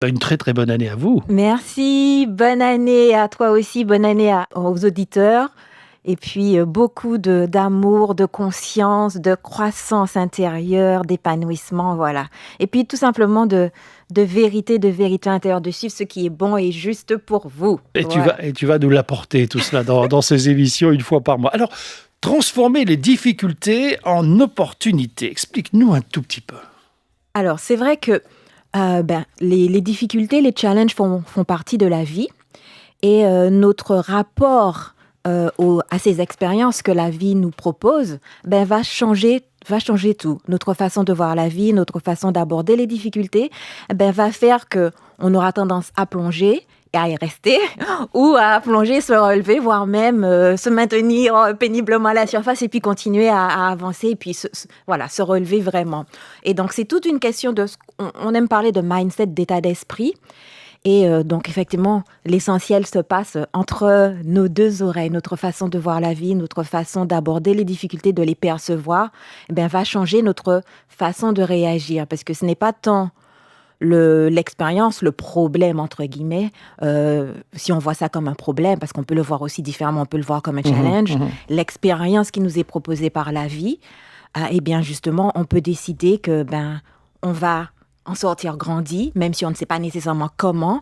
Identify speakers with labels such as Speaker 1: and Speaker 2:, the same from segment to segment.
Speaker 1: Une très très bonne année à vous.
Speaker 2: Merci, bonne année à toi aussi, bonne année aux auditeurs. Et puis beaucoup d'amour, de conscience, de croissance intérieure, d'épanouissement, voilà. Et puis tout simplement de vérité intérieure, de suivre ce qui est bon et juste pour vous.
Speaker 1: Et
Speaker 2: Voilà.
Speaker 1: tu vas nous l'apporter tout cela dans ces émissions une fois par mois. Alors, transformer les difficultés en opportunités. Explique-nous un tout petit peu.
Speaker 2: Alors c'est vrai que les difficultés, les challenges font partie de la vie. Et notre rapport à ces expériences que la vie nous propose va changer tout. Notre façon de voir la vie, notre façon d'aborder les difficultés va faire qu'on aura tendance à plonger et à y rester, ou à plonger, se relever, voire même se maintenir péniblement à la surface et puis continuer à avancer et puis voilà, se relever vraiment. Et donc, c'est toute une question on aime parler de mindset, d'état d'esprit. Et donc, effectivement, l'essentiel se passe entre nos deux oreilles. Notre façon de voir la vie, notre façon d'aborder les difficultés, de les percevoir, va changer notre façon de réagir. Parce que ce n'est pas tant l'expérience, le problème, entre guillemets, si on voit ça comme un problème, parce qu'on peut le voir aussi différemment, on peut le voir comme un challenge. L'expérience qui nous est proposée par la vie, eh bien, justement, on peut décider que, on va en sortir grandi, même si on ne sait pas nécessairement comment,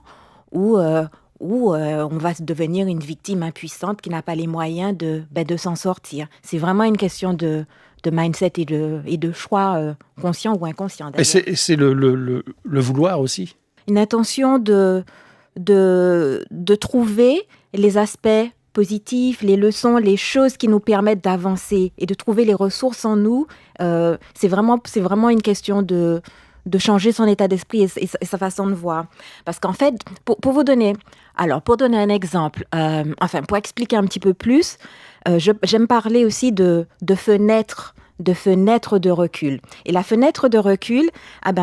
Speaker 2: ou on va devenir une victime impuissante qui n'a pas les moyens de s'en sortir. C'est vraiment une question de mindset et de choix conscient ou inconscient.
Speaker 1: Et c'est le vouloir aussi.
Speaker 2: Une intention de trouver les aspects positifs, les leçons, les choses qui nous permettent d'avancer et de trouver les ressources en nous. C'est vraiment une question de changer son état d'esprit et sa façon de voir. Parce qu'en fait, pour donner un exemple, pour expliquer un petit peu plus, j'aime parler aussi de fenêtre de recul. Et la fenêtre de recul,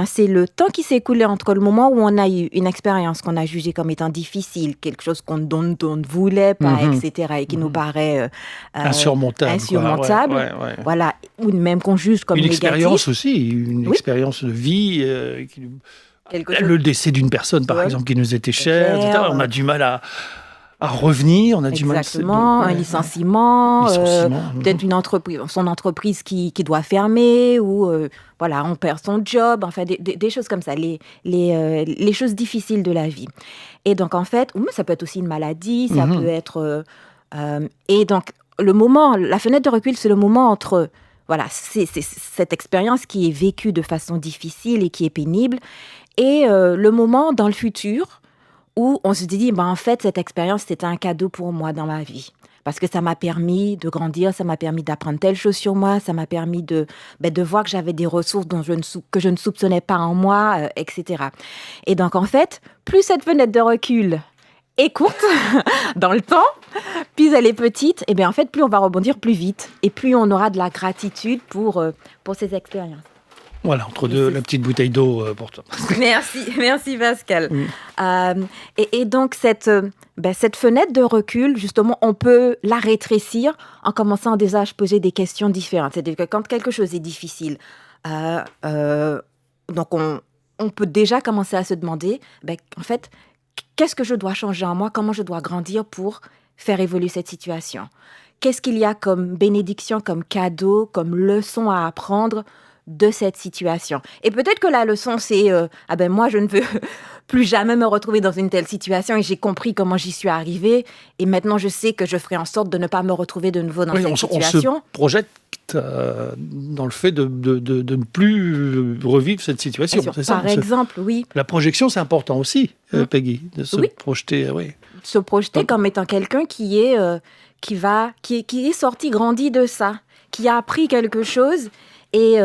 Speaker 2: c'est le temps qui s'est écoulé entre le moment où on a eu une expérience qu'on a jugée comme étant difficile, quelque chose dont on ne voulait pas, etc., et qui nous paraît
Speaker 1: insurmontable. Ouais.
Speaker 2: Voilà, ou même qu'on juge comme négatif.
Speaker 1: Expérience aussi, expérience de vie. Le décès d'une personne, par exemple, qui nous était chère, etc. On a du mal à revenir, on a du mal...
Speaker 2: Exactement, un licenciement, peut-être son entreprise qui doit fermer, ou on perd son job, enfin des choses comme ça, les choses difficiles de la vie. Et donc en fait, ça peut être aussi une maladie, ça peut être... et donc la fenêtre de recul, c'est le moment entre... c'est cette expérience qui est vécue de façon difficile et qui est pénible, et le moment dans le futur où on se dit, en fait, cette expérience, c'était un cadeau pour moi dans ma vie. Parce que ça m'a permis de grandir, ça m'a permis d'apprendre telle chose sur moi, ça m'a permis de voir que j'avais des ressources que je ne soupçonnais pas en moi, etc. Et donc, en fait, plus cette fenêtre de recul est courte dans le temps, plus elle est petite, et bien en fait, plus on va rebondir plus vite. Et plus on aura de la gratitude pour ces expériences.
Speaker 1: Voilà, entre deux, la petite bouteille d'eau pour toi.
Speaker 2: Merci Pascal. Et donc, cette fenêtre de recul, justement, on peut la rétrécir en commençant déjà à se poser des questions différentes. C'est-à-dire que quand quelque chose est difficile, donc on peut déjà commencer à se demander, en fait, qu'est-ce que je dois changer en moi? Comment je dois grandir pour faire évoluer cette situation? Qu'est-ce qu'il y a comme bénédiction, comme cadeau, comme leçon à apprendre de cette situation? Et peut-être que la leçon, c'est moi, je ne veux plus jamais me retrouver dans une telle situation et j'ai compris comment j'y suis arrivée et maintenant je sais que je ferai en sorte de ne pas me retrouver de nouveau dans cette situation.
Speaker 1: On se projette dans le fait de ne plus revivre cette situation.
Speaker 2: C'est ça, par exemple, oui.
Speaker 1: La projection, c'est important aussi, Peggy, de se projeter.
Speaker 2: Se projeter comme étant quelqu'un qui est sorti, grandi de ça, qui a appris quelque chose et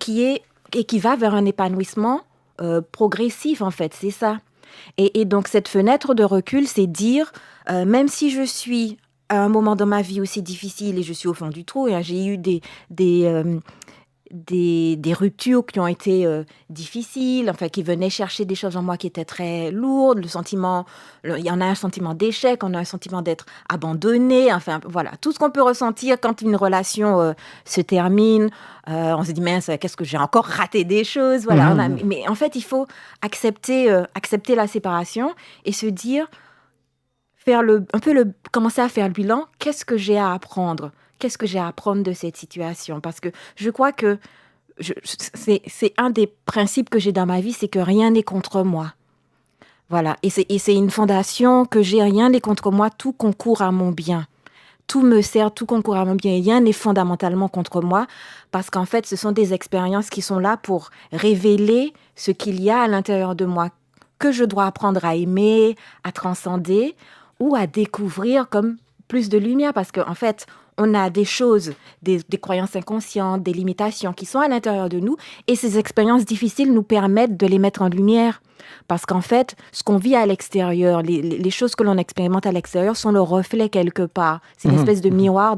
Speaker 2: qui va vers un épanouissement progressif, en fait, c'est ça. Et donc, cette fenêtre de recul, c'est dire, même si je suis à un moment dans ma vie aussi difficile et je suis au fond du trou, et j'ai eu des ruptures qui ont été difficiles, enfin qui venaient chercher des choses en moi qui étaient très lourdes, il y en a un sentiment d'échec, on a un sentiment d'être abandonné, enfin voilà, tout ce qu'on peut ressentir quand une relation se termine, on se dit mince, qu'est-ce que j'ai encore raté des choses, voilà. Mais en fait, il faut accepter la séparation et se dire, commencer à faire le bilan, qu'est-ce que j'ai à apprendre? Qu'est-ce que j'ai à apprendre de cette situation? Parce que je crois que c'est un des principes que j'ai dans ma vie, c'est que rien n'est contre moi. Voilà. Et c'est une fondation que j'ai, rien n'est contre moi, tout concourt à mon bien. Tout me sert, tout concourt à mon bien. Rien n'est fondamentalement contre moi parce qu'en fait, ce sont des expériences qui sont là pour révéler ce qu'il y a à l'intérieur de moi, que je dois apprendre à aimer, à transcender ou à découvrir comme plus de lumière parce qu'en fait, on a des choses, des croyances inconscientes, des limitations qui sont à l'intérieur de nous et ces expériences difficiles nous permettent de les mettre en lumière. Parce qu'en fait, ce qu'on vit à l'extérieur, les choses que l'on expérimente à l'extérieur sont le reflet quelque part. C'est une espèce de miroir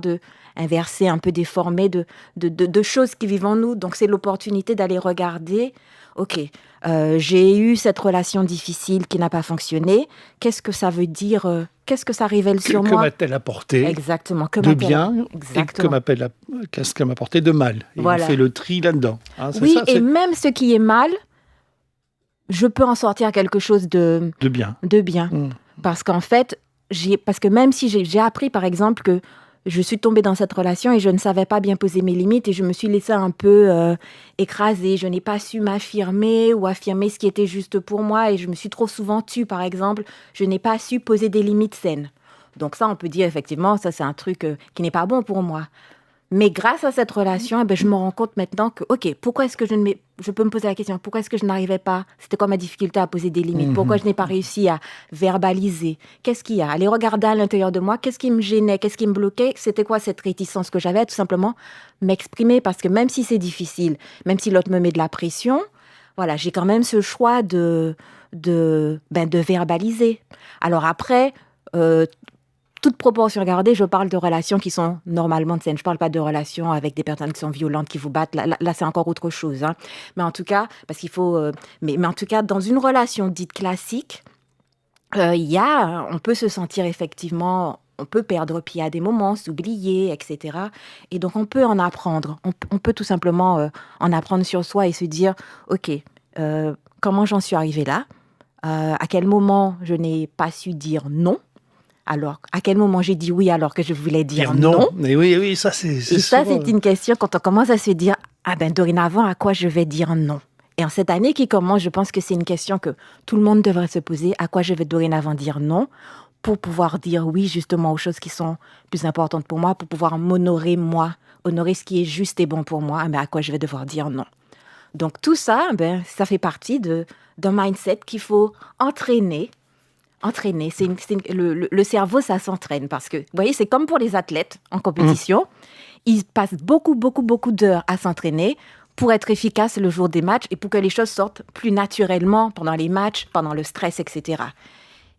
Speaker 2: inversé, un peu déformé de choses qui vivent en nous. Donc, c'est l'opportunité d'aller regarder, OK, j'ai eu cette relation difficile qui n'a pas fonctionné. Qu'est-ce que ça veut dire qu'est-ce que ça révèle sur moi?
Speaker 1: Que m'a-t-elle apporté
Speaker 2: Exactement.
Speaker 1: de bien et qu'est-ce qu'elle m'a apporté de mal? Et on fait le tri là-dedans. Hein,
Speaker 2: oui, ça, et même ce qui est mal, je peux en sortir quelque chose de
Speaker 1: bien.
Speaker 2: Parce qu'en fait, parce que même si j'ai appris, par exemple, que je suis tombée dans cette relation et je ne savais pas bien poser mes limites et je me suis laissée un peu écraser. Je n'ai pas su m'affirmer ou affirmer ce qui était juste pour moi et je me suis trop souvent tue, par exemple. Je n'ai pas su poser des limites saines. Donc ça, on peut dire effectivement, ça c'est un truc qui n'est pas bon pour moi. Mais grâce à cette relation, je me rends compte maintenant que, OK, pourquoi est-ce que je peux me poser la question, pourquoi est-ce que je n'arrivais pas? C'était quoi ma difficulté à poser des limites? Pourquoi je n'ai pas réussi à verbaliser? Qu'est-ce qu'il y a? Aller regarder à l'intérieur de moi, qu'est-ce qui me gênait? Qu'est-ce qui me bloquait? C'était quoi cette réticence que j'avais? Tout simplement m'exprimer parce que même si c'est difficile, même si l'autre me met de la pression, voilà, j'ai quand même ce choix de verbaliser. Alors après, toute proportion gardée, je parle de relations qui sont normalement saines. Je ne parle pas de relations avec des personnes qui sont violentes, qui vous battent. Là c'est encore autre chose. Hein. Mais en tout cas, parce qu'il faut... mais en tout cas, dans une relation dite classique, on peut se sentir effectivement... On peut perdre pied à des moments, s'oublier, etc. Et donc, on peut en apprendre. On peut tout simplement en apprendre sur soi et se dire, OK, comment j'en suis arrivée là? À quel moment je n'ai pas su dire non? Alors, à quel moment j'ai dit oui alors que je voulais dire non?
Speaker 1: Mais oui, ça c'est
Speaker 2: Et ça, c'est une question quand on commence à se dire, dorénavant, à quoi je vais dire non? Et en cette année qui commence, je pense que c'est une question que tout le monde devrait se poser, à quoi je vais dorénavant dire non? Pour pouvoir dire oui justement aux choses qui sont plus importantes pour moi, pour pouvoir m'honorer moi, honorer ce qui est juste et bon pour moi, à quoi je vais devoir dire non. Donc tout ça, ça fait partie d'un mindset qu'il faut entraîner. Le cerveau, ça s'entraîne parce que, vous voyez, c'est comme pour les athlètes en compétition. Ils passent beaucoup d'heures à s'entraîner pour être efficaces le jour des matchs et pour que les choses sortent plus naturellement pendant les matchs, pendant le stress, etc.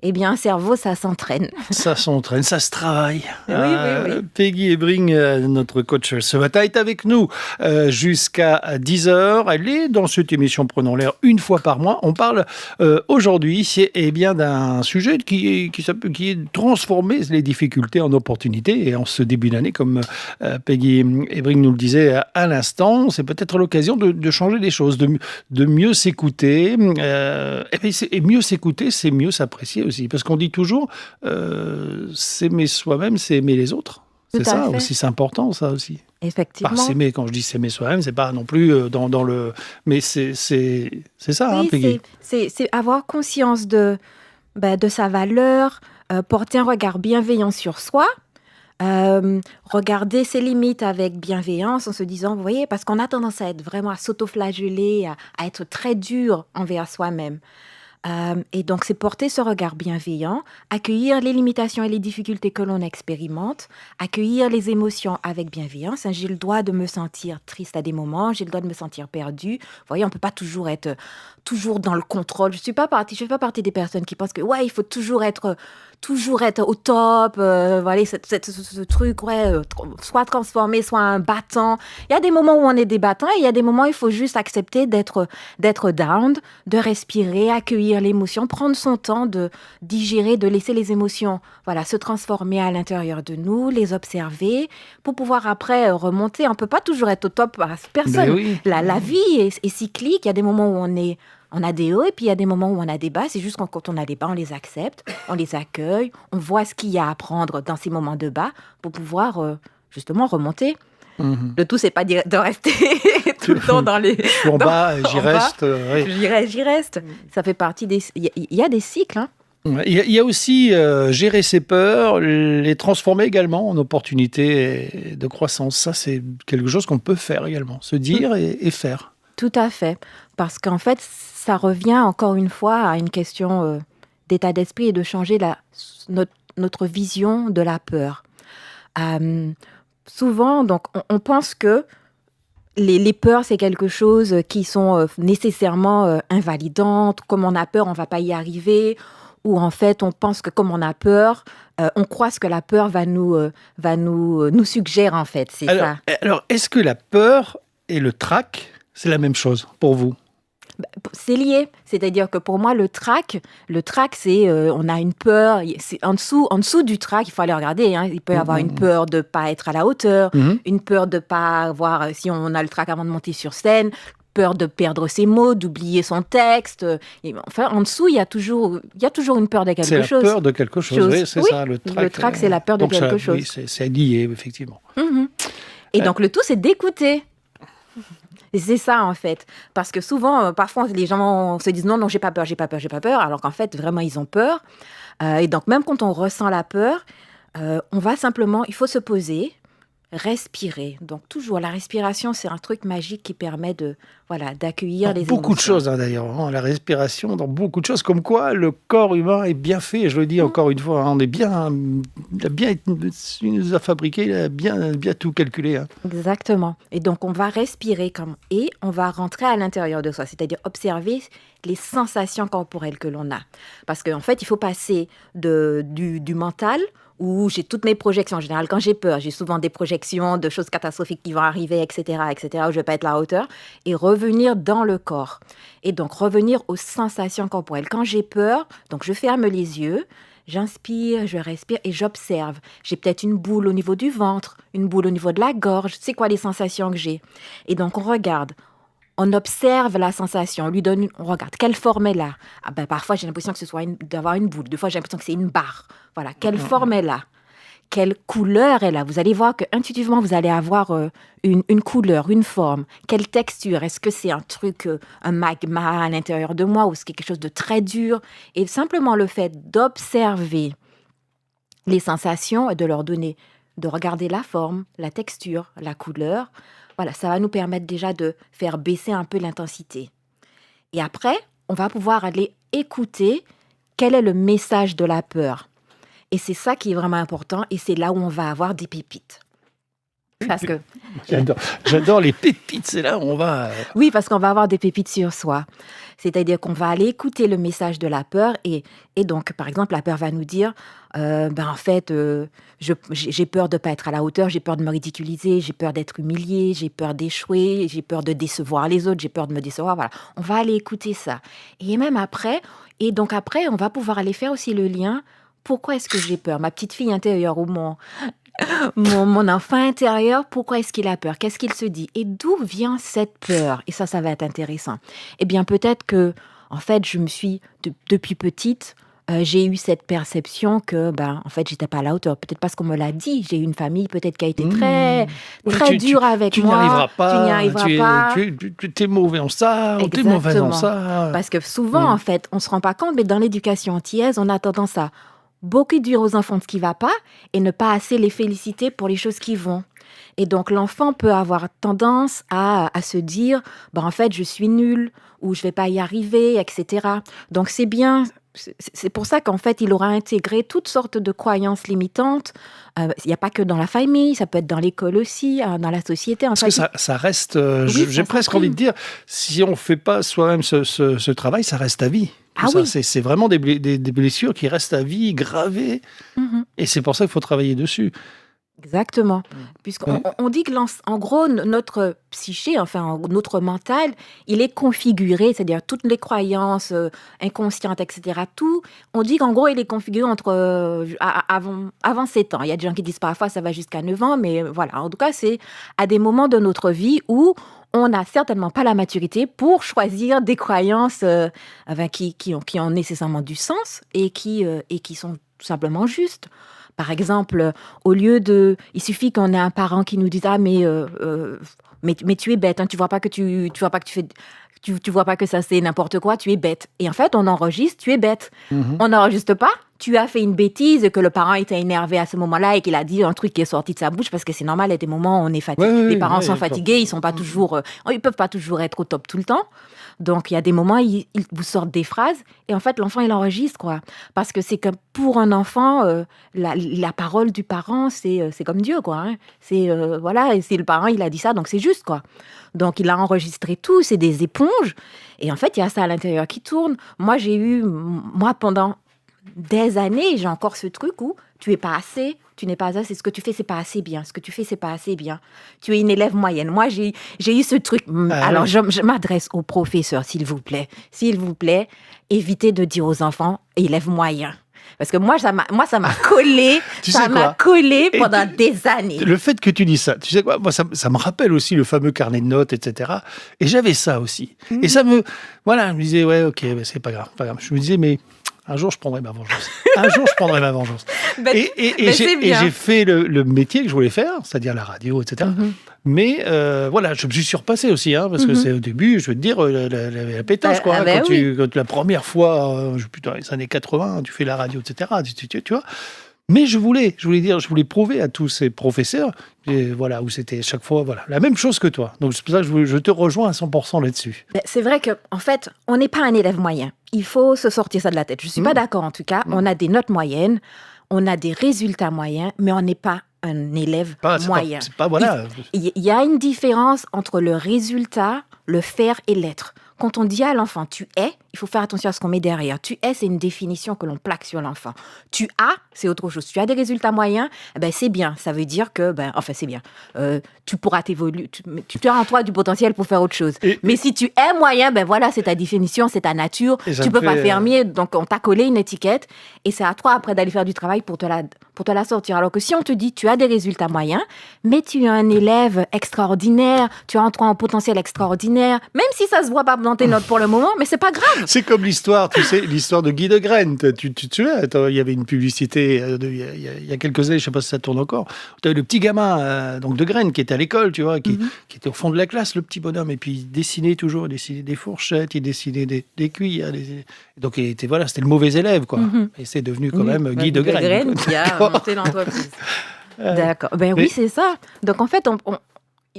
Speaker 2: Eh bien, un cerveau, ça s'entraîne.
Speaker 1: Ça s'entraîne, ça se travaille.
Speaker 2: Oui.
Speaker 1: Peggy Ebring, notre coach ce matin, est avec nous jusqu'à 10h. Elle est dans cette émission Prenons l'air une fois par mois. On parle aujourd'hui d'un sujet qui est transformer les difficultés en opportunités. Et en ce début d'année, comme Peggy Ebring nous le disait à l'instant, c'est peut-être l'occasion de changer les choses, de mieux s'écouter. Et mieux s'écouter, c'est mieux s'apprécier aussi, parce qu'on dit toujours s'aimer soi-même, c'est aimer les autres. C'est ça aussi, c'est important ça aussi.
Speaker 2: Effectivement.
Speaker 1: S'aimer, quand je dis s'aimer soi-même, c'est pas non plus dans le... Mais c'est ça,
Speaker 2: oui,
Speaker 1: Peggy.
Speaker 2: C'est avoir conscience de sa valeur, porter un regard bienveillant sur soi, regarder ses limites avec bienveillance en se disant, vous voyez, parce qu'on a tendance à être vraiment à s'autoflageller, à être très dur envers soi-même. Et donc, c'est porter ce regard bienveillant, accueillir les limitations et les difficultés que l'on expérimente, accueillir les émotions avec bienveillance. J'ai le droit de me sentir triste à des moments, j'ai le droit de me sentir perdue. Vous voyez, on ne peut pas toujours être toujours dans le contrôle. Je ne fais pas partie des personnes qui pensent que ouais, il faut toujours être au top, voilà, ce truc, ouais, soit transformé, soit un battant. Il y a des moments où on est des battants et il y a des moments où il faut juste accepter d'être down, de respirer, accueillir l'émotion, prendre son temps de digérer, de laisser les émotions, voilà, se transformer à l'intérieur de nous, les observer pour pouvoir après remonter. On peut pas toujours être au top, personne.
Speaker 1: Oui.
Speaker 2: La vie est cyclique. Il y a des moments où on a des hauts et puis il y a des moments où on a des bas. C'est juste quand on a des bas, on les accepte, on les accueille, on voit ce qu'il y a à apprendre dans ces moments de bas pour pouvoir justement remonter.
Speaker 1: Mhm.
Speaker 2: Le tout, c'est pas de rester tout le temps dans les...
Speaker 1: Je suis en bas, j'y reste. Oui.
Speaker 2: J'y reste. Ça fait partie des... Il y a des cycles, hein.
Speaker 1: Il y a aussi gérer ses peurs, les transformer également en opportunités de croissance. Ça, c'est quelque chose qu'on peut faire également, se dire et faire.
Speaker 2: Tout à fait. Parce qu'en fait, ça revient encore une fois à une question d'état d'esprit et de changer notre vision de la peur. Souvent, donc, on pense que les peurs, c'est quelque chose qui sont nécessairement invalidantes. Comme on a peur, on ne va pas y arriver. Ou en fait, on pense que comme on a peur, on croit ce que la peur va nous suggérer, en fait. C'est ça.
Speaker 1: Alors, est-ce que la peur et le trac, c'est la même chose pour vous ?
Speaker 2: C'est lié. C'est-à-dire que pour moi, le trac, c'est on a une peur. C'est en dessous du trac, il faut aller regarder. Hein, il peut y avoir une peur de ne pas être à la hauteur, une peur de ne pas voir si on a le trac avant de monter sur scène, peur de perdre ses mots, d'oublier son texte. Enfin, en dessous, il y a toujours une peur de quelque chose.
Speaker 1: C'est la peur de quelque chose, oui, c'est ça. Le
Speaker 2: trac, c'est la peur de quelque chose.
Speaker 1: Oui, c'est lié, effectivement.
Speaker 2: Et donc, le tout, c'est d'écouter. Et c'est ça, en fait. Parce que souvent, parfois, les gens se disent non, j'ai pas peur, alors qu'en fait, vraiment, ils ont peur. Et donc, même quand on ressent la peur, on va simplement, il faut se poser, respirer. Donc, toujours, la respiration, c'est un truc magique qui permet d'accueillir les émotions.
Speaker 1: Beaucoup de choses, d'ailleurs. La respiration, dans beaucoup de choses. Comme quoi, le corps humain est bien fait. Je le dis encore une fois, il nous a fabriqué, il a bien tout calculé. Hein.
Speaker 2: Exactement. Et donc, on va respirer et on va rentrer à l'intérieur de soi. C'est-à-dire observer les sensations corporelles que l'on a. Parce qu'en fait, il faut passer du mental où j'ai toutes mes projections. En général, quand j'ai peur, j'ai souvent des projections de choses catastrophiques qui vont arriver, etc., où je ne vais pas être à la hauteur, et revenir dans le corps. Et donc, revenir aux sensations corporelles. Quand j'ai peur, donc je ferme les yeux, j'inspire, je respire et j'observe. J'ai peut-être une boule au niveau du ventre, une boule au niveau de la gorge. C'est quoi les sensations que j'ai? Et donc, on regarde. On observe la sensation, on regarde quelle forme elle a. Parfois, j'ai l'impression que d'avoir une boule. Des fois, j'ai l'impression que c'est une barre. Voilà, quelle forme elle a, quelle couleur elle a. Vous allez voir qu'intuitivement, vous allez avoir une couleur, une forme. Quelle texture? Est-ce que c'est un truc, un magma à l'intérieur de moi ou c'est quelque chose de très dur? Et simplement le fait d'observer les sensations et de regarder la forme, la texture, la couleur. Voilà, ça va nous permettre déjà de faire baisser un peu l'intensité. Et après, on va pouvoir aller écouter quel est le message de la peur. Et c'est ça qui est vraiment important et c'est là où on va avoir des pépites. Parce que...
Speaker 1: J'adore les pépites, c'est là où on va...
Speaker 2: Oui, parce qu'on va avoir des pépites sur soi. C'est-à-dire qu'on va aller écouter le message de la peur et donc, par exemple, la peur va nous dire en fait, j'ai peur de ne pas être à la hauteur, j'ai peur de me ridiculiser, j'ai peur d'être humiliée, j'ai peur d'échouer, j'ai peur de décevoir les autres, j'ai peur de me décevoir. Voilà, on va aller écouter ça. Et même après, on va pouvoir aller faire aussi le lien. Pourquoi est-ce que j'ai peur? Ma petite fille intérieure ou mon enfant intérieur, pourquoi est-ce qu'il a peur? Qu'est-ce qu'il se dit? Et d'où vient cette peur? Et ça va être intéressant. Eh bien, peut-être que, en fait, je me suis, depuis petite, j'ai eu cette perception que, en fait, j'étais pas à la hauteur. Peut-être parce qu'on me l'a dit. J'ai eu une famille peut-être qui a été très dure avec moi.
Speaker 1: Tu n'y arriveras pas.
Speaker 2: Tu n'y arriveras pas.
Speaker 1: Tu es mauvais en ça, ou tu es mauvaise en ça.
Speaker 2: Parce que souvent, en fait, on se rend pas compte, mais dans l'éducation antillaise, on a tendance à beaucoup dire aux enfants ce qui ne va pas et ne pas assez les féliciter pour les choses qui vont. Et donc, l'enfant peut avoir tendance à se dire, en fait, je suis nul ou je ne vais pas y arriver, etc. Donc, c'est bien. C'est pour ça qu'en fait, il aura intégré toutes sortes de croyances limitantes. Il n'y a pas que dans la famille, ça peut être dans l'école aussi, dans la société.
Speaker 1: Parce que ça reste, j'ai presque envie de dire, si on ne fait pas soi-même ce travail, ça reste à vie.
Speaker 2: Oui.
Speaker 1: C'est vraiment des blessures qui restent à vie, gravées. Et c'est pour ça qu'il faut travailler dessus.
Speaker 2: Exactement. Puisqu'on on dit que, en gros, notre psyché, enfin, notre mental, il est configuré, c'est-à-dire toutes les croyances inconscientes, etc. Tout, on dit qu'en gros, il est configuré avant 7 ans. Il y a des gens qui disent parfois ça va jusqu'à 9 ans, mais voilà. En tout cas, c'est à des moments de notre vie où on n'a certainement pas la maturité pour choisir des croyances qui ont nécessairement du sens et qui sont tout simplement justes. Par exemple, il suffit qu'on ait un parent qui nous dise mais tu es bête, hein, tu vois pas que tu vois pas que tu fais, tu vois pas que ça c'est n'importe quoi, tu es bête. Et en fait, on enregistre, tu es bête. On n'enregistre pas, tu as fait une bêtise, que le parent était énervé à ce moment-là et qu'il a dit un truc qui est sorti de sa bouche, parce que c'est normal, il y a des moments où on est fatigué. Les parents sont fatigués, ils sont pas toujours, ils peuvent pas toujours être au top tout le temps. Donc, il y a des moments, ils vous sortent des phrases et en fait, l'enfant, il enregistre, quoi. Parce que c'est que pour un enfant, la parole du parent, c'est comme Dieu, quoi. Hein. Voilà, et c'est le parent, il a dit ça, donc c'est juste, quoi. Donc, il a enregistré tout, c'est des éponges. Et en fait, il y a ça à l'intérieur qui tourne. Moi, pendant des années, j'ai encore ce truc où tu es pas assez, tu n'es pas assez, ce que tu fais, c'est pas assez bien. Ce que tu fais, c'est pas assez bien. Tu es une élève moyenne. Moi, j'ai eu ce truc. Alors, je m'adresse aux professeurs, s'il vous plaît. S'il vous plaît, évitez de dire aux enfants élève moyen. Parce que moi, ça m'a collé, pendant des années.
Speaker 1: Le fait que tu dis ça, tu sais quoi, moi, ça me rappelle aussi le fameux carnet de notes, etc. Et j'avais ça aussi. Et ça je me disais, ouais, ok, c'est pas grave. Je me disais, mais un jour, je prendrai ma vengeance. Et j'ai fait le métier que je voulais faire, c'est-à-dire la radio, etc. Mais je me suis surpassé aussi, hein, parce que c'est au début, je veux te dire, la pétage, quoi. Quand la première fois, dans les années 80, tu fais la radio, etc. Tu vois. Mais je voulais prouver à tous ces professeurs, où c'était chaque fois la même chose que toi. Donc c'est pour ça que je te rejoins à 100% là-dessus.
Speaker 2: C'est vrai qu'en fait, on n'est pas un élève moyen. Il faut se sortir ça de la tête. Je ne suis pas d'accord, en tout cas. On a des notes moyennes, on a des résultats moyens, mais on n'est pas un élève moyen. Il y a une différence entre le résultat, le faire et l'être. Quand on dit à l'enfant « tu es », il faut faire attention à ce qu'on met derrière. « Tu es », c'est une définition que l'on plaque sur l'enfant. « Tu as », c'est autre chose. Tu as des résultats moyens, c'est bien. Ça veut dire que, c'est bien. Tu pourras t'évoluer. Tu as en toi du potentiel pour faire autre chose. Mais si tu es moyen, c'est ta définition, c'est ta nature. Tu ne peux pas faire mieux. Donc, on t'a collé une étiquette et c'est à toi après d'aller faire du travail pour te la sortir. Alors que si on te dit « tu as des résultats moyens, mais tu es un élève extraordinaire, tu as en toi un potentiel extraordinaire, même si ça ne se voit pas dans tes notes pour le moment, mais c'est pas grave. »
Speaker 1: C'est comme l'histoire de Guy de Graine. Tu te souviens, il y avait une publicité il y a quelques années, je ne sais pas si ça tourne encore. Tu avais le petit gamin donc de Graine qui était à l'école, tu vois, qui était au fond de la classe, le petit bonhomme, et puis il dessinait des fourchettes, il dessinait des cuillères. Donc c'était le mauvais élève, quoi. Et c'est devenu quand même Guy de Graine.
Speaker 2: Qui a monté l'entreprise. D'accord. Oui, c'est ça. Donc en fait,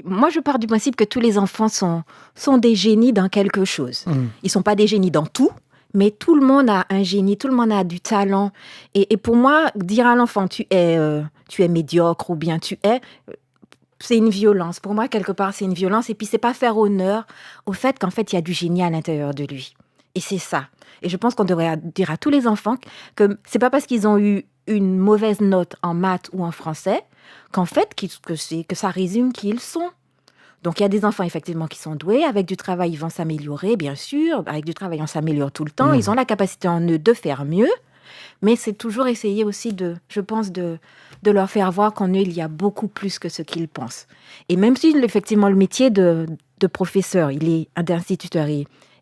Speaker 2: moi, je pars du principe que tous les enfants sont des génies dans quelque chose. Ils ne sont pas des génies dans tout, mais tout le monde a un génie, tout le monde a du talent. Et pour moi, dire à l'enfant, tu es médiocre ou bien tu es, c'est une violence. Pour moi, quelque part, c'est une violence. Et puis, c'est pas faire honneur au fait qu'en fait, il y a du génie à l'intérieur de lui. Et c'est ça. Et je pense qu'on devrait dire à tous les enfants que c'est pas parce qu'ils ont eu une mauvaise note en maths ou en français qu'en fait, que ça résume qui ils sont. Donc, il y a des enfants, effectivement, qui sont doués. Avec du travail, ils vont s'améliorer, bien sûr. Avec du travail, on s'améliore tout le temps. Ils ont la capacité en eux de faire mieux. Mais c'est toujours essayer aussi de leur faire voir qu'en eux, il y a beaucoup plus que ce qu'ils pensent. Et même si, effectivement, le métier de professeur, d'instituteur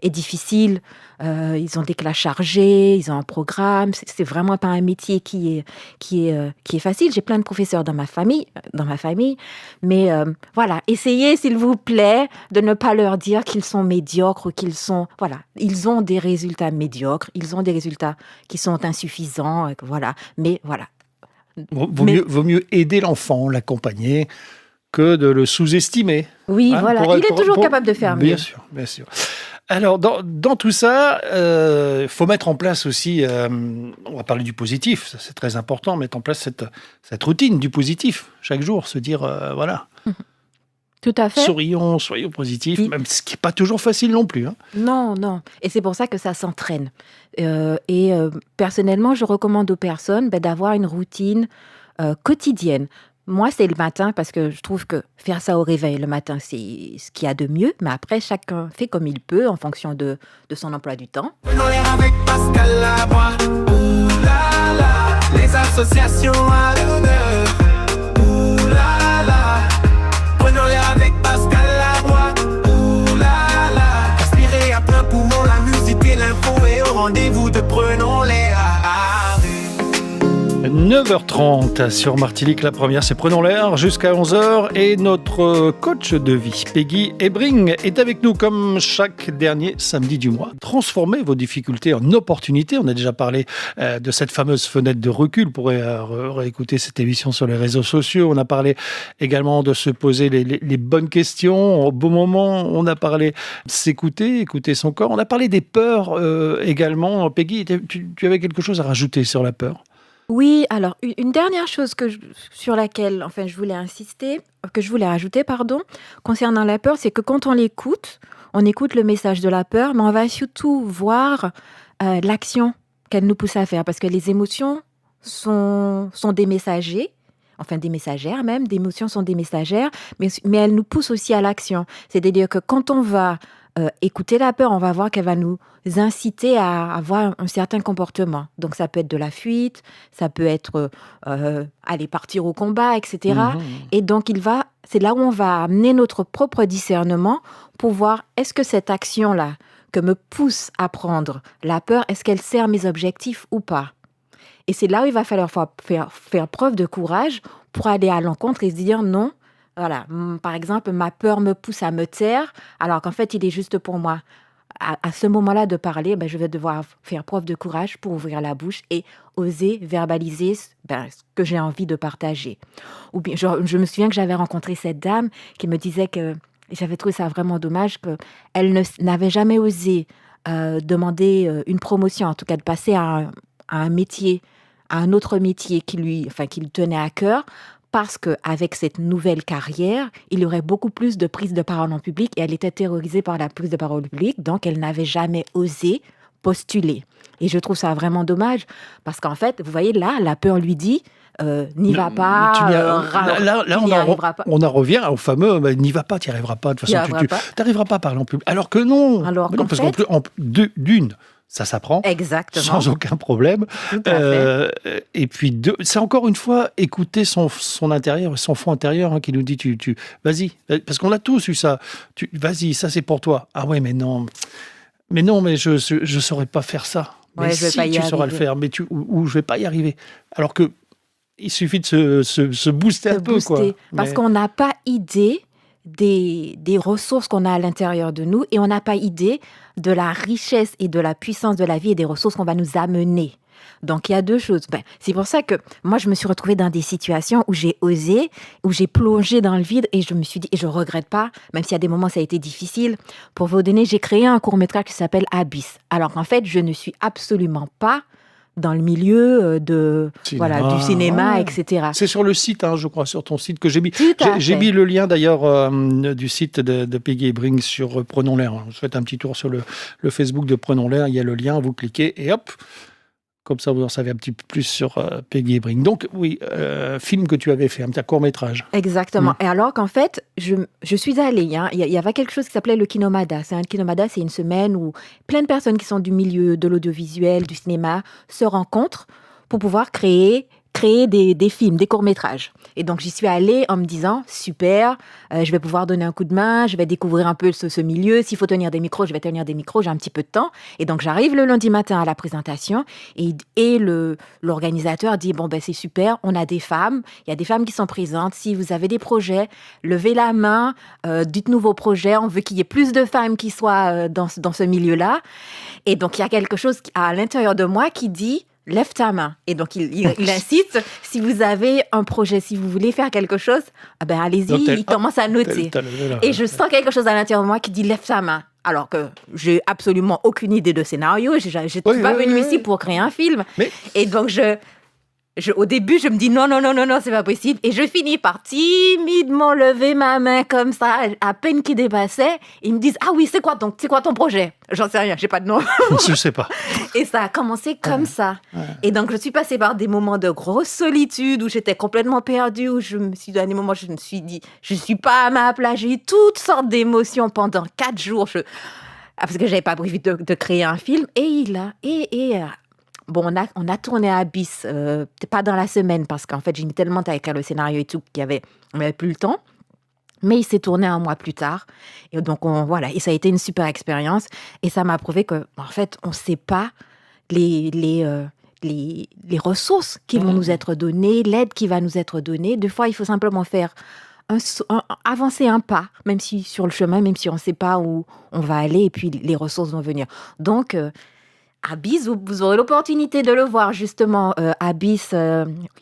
Speaker 2: est difficile. Ils ont des classes chargées, ils ont un programme. C'est vraiment pas un métier qui est facile. J'ai plein de professeurs dans ma famille, mais voilà, essayez s'il vous plaît de ne pas leur dire qu'ils sont médiocres, ils ont des résultats médiocres, ils ont des résultats qui sont insuffisants, voilà. Mais voilà.
Speaker 1: Vaut mieux aider l'enfant, l'accompagner, que de le sous-estimer.
Speaker 2: Oui, voilà. Il est toujours capable de faire mieux.
Speaker 1: Bien sûr, bien sûr. Alors, dans tout ça, il faut mettre en place aussi, on va parler du positif, ça c'est très important, mettre en place cette routine du positif, chaque jour, se dire, voilà.
Speaker 2: Tout à fait.
Speaker 1: Sourions, soyons positifs, même ce qui n'est pas toujours facile non plus. Hein.
Speaker 2: Non. Et c'est pour ça que ça s'entraîne. Personnellement, je recommande aux personnes d'avoir une routine quotidienne. Moi, c'est le matin parce que je trouve que faire ça au réveil le matin, c'est ce qu'il y a de mieux. Mais après, chacun fait comme il peut en fonction de son emploi du temps.
Speaker 3: Prenons l'air avec Pascal Labois. Ouh là là, les associations à l'honneur. Ouh là là, prenons l'air avec Pascal Labois. Ouh là là, aspirez à plein poumon la musique et l'info et au rendez-vous de Prenons l'air.
Speaker 1: 9h30 sur Martinique, la première, c'est Prenons l'air jusqu'à 11h et notre coach de vie, Peggy Ebring, est avec nous comme chaque dernier samedi du mois. Transformez vos difficultés en opportunités. On a déjà parlé de cette fameuse fenêtre de recul. Vous pourrez réécouter cette émission sur les réseaux sociaux. On a parlé également de se poser les bonnes questions au bon moment. On a parlé de s'écouter, écouter son corps. On a parlé des peurs également. Peggy, tu avais quelque chose à rajouter sur la peur ?
Speaker 2: Oui, alors une dernière chose sur laquelle je voulais rajouter, concernant la peur, c'est que quand on écoute le message de la peur, mais on va surtout voir l'action qu'elle nous pousse à faire, parce que les émotions sont des messagers, des messagères même, des émotions sont des messagères, mais elles nous poussent aussi à l'action. C'est-à-dire que quand on va écouter la peur, on va voir qu'elle va nous inciter à avoir un certain comportement. Donc, ça peut être de la fuite, ça peut être aller partir au combat, etc. Et donc, c'est là où on va amener notre propre discernement pour voir est-ce que cette action-là que me pousse à prendre la peur, est-ce qu'elle sert mes objectifs ou pas ? Et c'est là où il va falloir faire preuve de courage pour aller à l'encontre et se dire non. Voilà, par exemple, ma peur me pousse à me taire, alors qu'en fait, il est juste pour moi. À ce moment-là de parler, je vais devoir faire preuve de courage pour ouvrir la bouche et oser verbaliser ce que j'ai envie de partager. Ou bien, je me souviens que j'avais rencontré cette dame qui me disait que, j'avais trouvé ça vraiment dommage, qu'elle n'avait jamais osé demander une promotion, en tout cas de passer à un métier, à un autre métier qui lui tenait à cœur, parce qu'avec cette nouvelle carrière, il y aurait beaucoup plus de prise de parole en public et elle était terrorisée par la prise de parole publique, donc elle n'avait jamais osé postuler. Et je trouve ça vraiment dommage, parce qu'en fait, vous voyez là, la peur lui dit n'y va pas,
Speaker 1: on en revient au fameux n'y va pas, tu n'y arriveras pas, de toute façon tu n'arriveras pas à parler en public. Alors que non, parce qu'en plus, d'une, ça s'apprend.
Speaker 2: Exactement.
Speaker 1: Sans aucun problème.
Speaker 2: Tout à fait.
Speaker 1: Et puis, c'est encore une fois écouter son intérieur, son fond intérieur qui nous dit vas-y, parce qu'on a tous eu ça. Vas-y, ça c'est pour toi. Ah ouais, mais non, mais je saurais pas faire ça. Mais
Speaker 2: ouais,
Speaker 1: si tu sauras le faire, mais ou je vais pas y arriver. Alors que il suffit de se booster un peu, quoi.
Speaker 2: Parce qu'on n'a pas idée des ressources qu'on a à l'intérieur de nous et on n'a pas idée de la richesse et de la puissance de la vie et des ressources qu'on va nous amener. Donc, il y a deux choses. C'est pour ça que moi, je me suis retrouvée dans des situations où j'ai osé, où j'ai plongé dans le vide et je me suis dit, et je ne regrette pas, même s'il y a des moments où ça a été difficile. Pour vous donner, j'ai créé un court-métrage qui s'appelle Abyss. Alors qu'en fait, je ne suis absolument pas dans le milieu du cinéma, etc.
Speaker 1: C'est sur le site, je crois, sur ton site que j'ai mis.
Speaker 2: J'ai
Speaker 1: mis le lien d'ailleurs du site de Peggy Ebring sur Prenons l'air. Vous faites un petit tour sur le Facebook de Prenons l'air, il y a le lien, vous cliquez et hop, comme ça vous en savez un petit peu plus sur Peggy Ebring. Donc oui, film que tu avais fait, un petit court-métrage.
Speaker 2: Exactement. Et alors qu'en fait, je suis allée, il y avait quelque chose qui s'appelait le Kinomada. C'est une semaine où plein de personnes qui sont du milieu de l'audiovisuel, du cinéma, se rencontrent pour pouvoir créer créer des films, des courts-métrages. Et donc, j'y suis allée en me disant, super, je vais pouvoir donner un coup de main, je vais découvrir un peu ce milieu. S'il faut tenir des micros, je vais tenir des micros, j'ai un petit peu de temps. Et donc, j'arrive le lundi matin à la présentation et l'organisateur dit, bon, ben c'est super, on a des femmes, il y a des femmes qui sont présentes. Si vous avez des projets, levez la main, dites-nous vos projets, on veut qu'il y ait plus de femmes qui soient dans ce milieu-là. Et donc, il y a quelque chose à l'intérieur de moi qui dit, lève ta main. Et donc, il incite, si vous avez un projet, si vous voulez faire quelque chose, allez-y, il commence à noter. Et je sens quelque chose à l'intérieur de moi qui dit, lève ta main. Alors que j'ai absolument aucune idée de scénario, je ne suis pas venue ici pour créer un film. Et donc, au début, je me dis non, c'est pas possible. Et je finis par timidement lever ma main comme ça, à peine qu'il dépassait. Ils me disent, ah oui, c'est quoi ton projet? J'en sais rien, j'ai pas de nom.
Speaker 1: Je sais pas.
Speaker 2: Et ça a commencé comme ça. Ouais. Et donc, je suis passée par des moments de grosse solitude où j'étais complètement perdue, où à des moments, je me suis dit, je suis pas à ma place. J'ai eu toutes sortes d'émotions pendant 4 jours. Parce que j'avais pas prévu de créer un film. Bon, on a tourné à Abyss, pas dans la semaine, parce qu'en fait, j'ai mis tellement à écrire le scénario et tout qu'on n'avait plus le temps. Mais il s'est tourné 1 mois plus tard. Et donc, et ça a été une super expérience. Et ça m'a prouvé qu'en fait, on ne sait pas les ressources qui vont nous être données, l'aide qui va nous être donnée. Des fois, il faut simplement faire avancer un pas, même si sur le chemin, même si on ne sait pas où on va aller, et puis les ressources vont venir. Donc, Abyss, vous aurez l'opportunité de le voir justement. Abyss,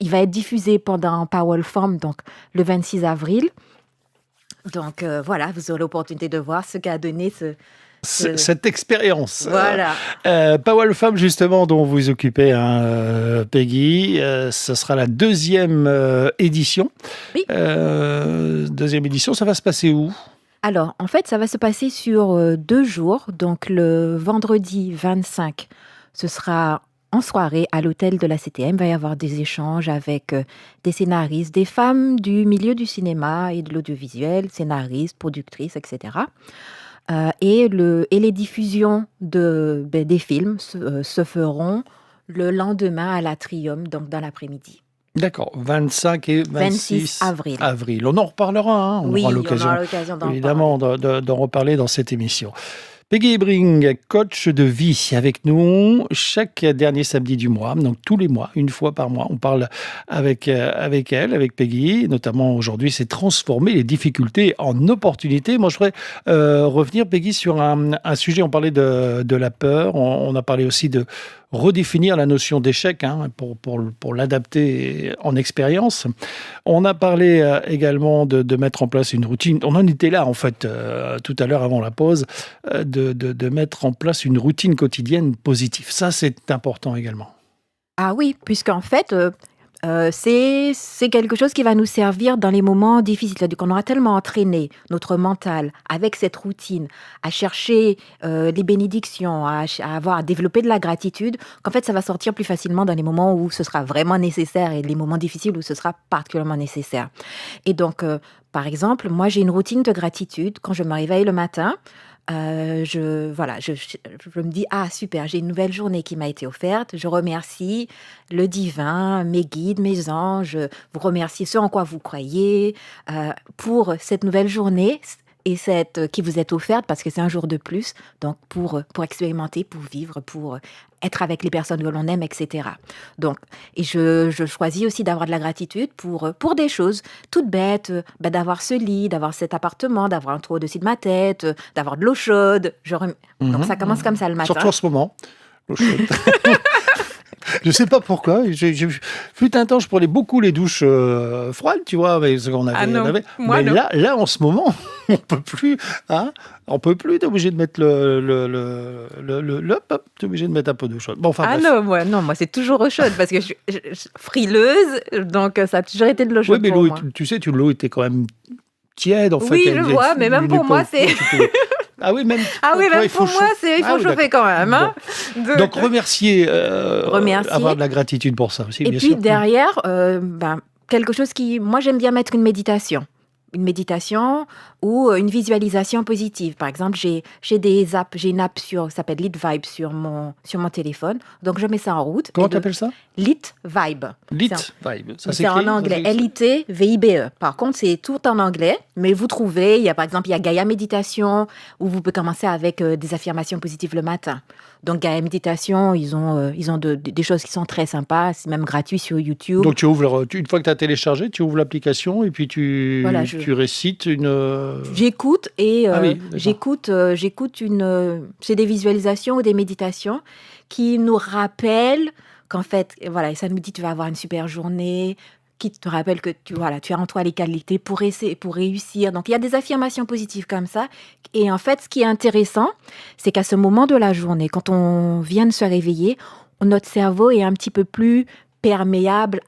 Speaker 2: il va être diffusé pendant Powell Farm, donc le 26 avril. Donc vous aurez l'opportunité de voir ce qu'a donné
Speaker 1: cette expérience.
Speaker 2: Voilà.
Speaker 1: Powell Farm, justement, dont vous occupez, Peggy, ce sera la 2e édition.
Speaker 2: Oui.
Speaker 1: 2e édition, ça va se passer où ?
Speaker 2: Alors, en fait, ça va se passer sur 2 jours. Donc, le vendredi 25, ce sera en soirée à l'hôtel de la CTM. Il va y avoir des échanges avec des scénaristes, des femmes du milieu du cinéma et de l'audiovisuel, scénaristes, productrices, etc. Et les diffusions des films se feront le lendemain à l'Atrium, donc dans l'après-midi.
Speaker 1: D'accord, 25 et 26
Speaker 2: avril.
Speaker 1: On en reparlera, on aura l'occasion évidemment
Speaker 2: d'en
Speaker 1: reparler dans cette émission. Peggy Ebring, coach de vie avec nous chaque dernier samedi du mois, donc tous les mois, 1 fois par mois. On parle avec elle, avec Peggy, notamment aujourd'hui, c'est transformer les difficultés en opportunités. Moi, je voudrais revenir, Peggy, sur un sujet. On parlait de la peur, on a parlé aussi de redéfinir la notion d'échec pour l'adapter en expérience. On a parlé également de mettre en place une routine. On en était là, en fait, tout à l'heure avant la pause, de mettre en place une routine quotidienne positive. Ça, c'est important également.
Speaker 2: Ah oui, puisqu'en fait, c'est quelque chose qui va nous servir dans les moments difficiles. C'est-à-dire qu'on aura tellement entraîné notre mental avec cette routine à chercher les bénédictions, à développer de la gratitude, qu'en fait, ça va sortir plus facilement dans les moments où ce sera vraiment nécessaire et les moments difficiles où ce sera particulièrement nécessaire. Et donc, par exemple, moi, j'ai une routine de gratitude. Quand je me réveille le matin, je me dis, ah super, j'ai une nouvelle journée qui m'a été offerte, je remercie le divin, mes guides, mes anges, vous remercie ce en quoi vous croyez pour cette nouvelle journée et qui vous est offerte parce que c'est un jour de plus, donc pour expérimenter, pour vivre, pour être avec les personnes que l'on aime, etc. Donc, et je choisis aussi d'avoir de la gratitude pour des choses toutes bêtes, d'avoir ce lit, d'avoir cet appartement, d'avoir un toit au-dessus de ma tête, d'avoir de l'eau chaude. Donc ça commence comme ça le matin.
Speaker 1: Surtout en ce moment, l'eau chaude. Je sais pas pourquoi. Fut un temps, je prenais beaucoup les douches froides, tu vois, avec ce qu'on avait.
Speaker 2: Moi,
Speaker 1: mais là, en ce moment, on peut plus. On peut plus. T'es obligé de mettre t'es obligé de mettre un peu d'eau chaude. Bon, enfin.
Speaker 2: Bref. Non, moi c'est toujours eau chaude parce que je suis frileuse, donc ça a toujours été de l'eau chaude.
Speaker 1: Oui, mais l'eau, tu sais, l'eau était quand même tiède en fait.
Speaker 2: Oui, je vois, mais même pour moi, c'est.
Speaker 1: Ah oui, même
Speaker 2: pour moi, il faut chauffer quand même. Hein.
Speaker 1: Bon. Donc, remercier, avoir de la gratitude pour ça aussi,
Speaker 2: et
Speaker 1: bien
Speaker 2: puis
Speaker 1: sûr.
Speaker 2: Derrière, quelque chose moi, j'aime bien mettre une méditation. une méditation ou une visualisation positive. Par exemple, j'ai une app ça s'appelle Lit Vibe sur mon téléphone. Donc, je mets ça en route.
Speaker 1: Comment tu appelles ça?
Speaker 2: Lit Vibe.
Speaker 1: Lit Vibe. Ça
Speaker 2: C'est en anglais. L-I-T-V-I-B-E. Par contre, c'est tout en anglais. Mais vous trouvez, par exemple, il y a Gaia Méditation où vous pouvez commencer avec des affirmations positives le matin. Donc, Gaia Méditation, ils ont des choses qui sont très sympas. C'est même gratuit sur YouTube.
Speaker 1: Donc, une fois que tu as téléchargé, tu ouvres l'application et puis tu récites une...
Speaker 2: J'écoute et
Speaker 1: d'accord.
Speaker 2: j'écoute c'est des visualisations ou des méditations qui nous rappellent qu'en fait, voilà, ça nous dit tu vas avoir une super journée, qui te rappelle que tu as en toi les qualités pour réussir. Donc, il y a des affirmations positives comme ça. Et en fait, ce qui est intéressant, c'est qu'à ce moment de la journée, quand on vient de se réveiller, notre cerveau est un petit peu plus perméable